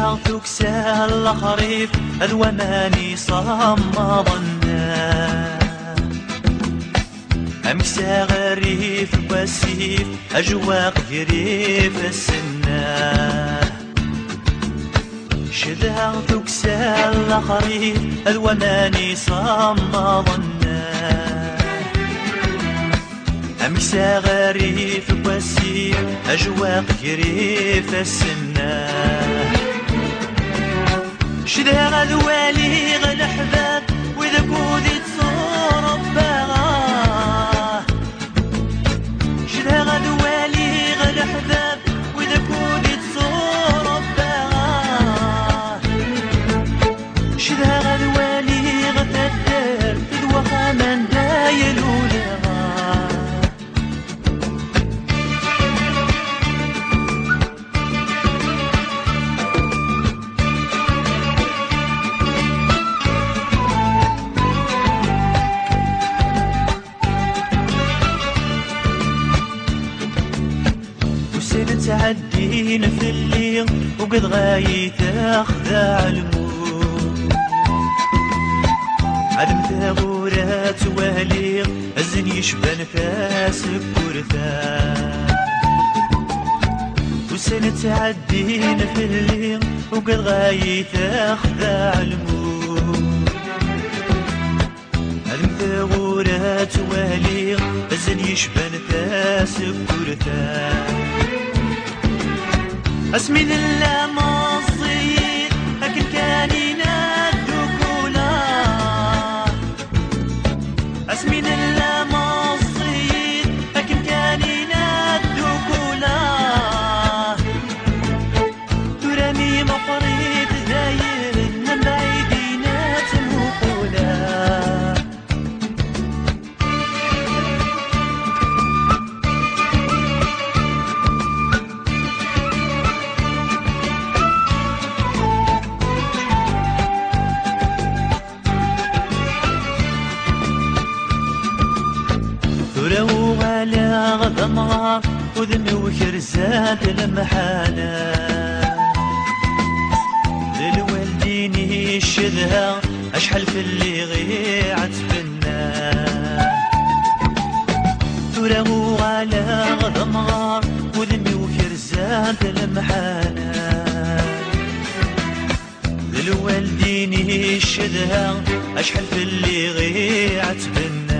شدها تكسى الخريف الوماني صمضنا أمسى غريف وسيف أجواق جريف السنة شدها تكسى الخريف الوماني صمضنا أمسى غريف وسيف أجواق جريف السنة شدها غذوالي غالحباب وإذا كودي تصور بغاه شدها غذوالي غالحباب وإذا كودي تصور بغاه شدها غذوالي غتدار تدوى خامان دايل ولغاه تعدينا في الليل وقد غايت اخذع الموت عدم ثغورات واليغ الزن يشبه نفاس بكرثان وسنة تعدينا في الليل وقد غايت اخذع الموت عدم ثغورات واليغ الزن يشبه نفاس بكرثان اسمين الله مصير لكن كانينا الدخولا اسمين الله مصير لكن كانينا الدخولا ترمي مفريد داير من بعيدينات مقولا ولو على غضمها وذمي وكرزات المحانة للوالدين الشدها أشحل في اللي غيعت بنا ولو على غضمها وذمي وكرزات المحانة للوالدين الشدها أشحل في اللي غيعت بنا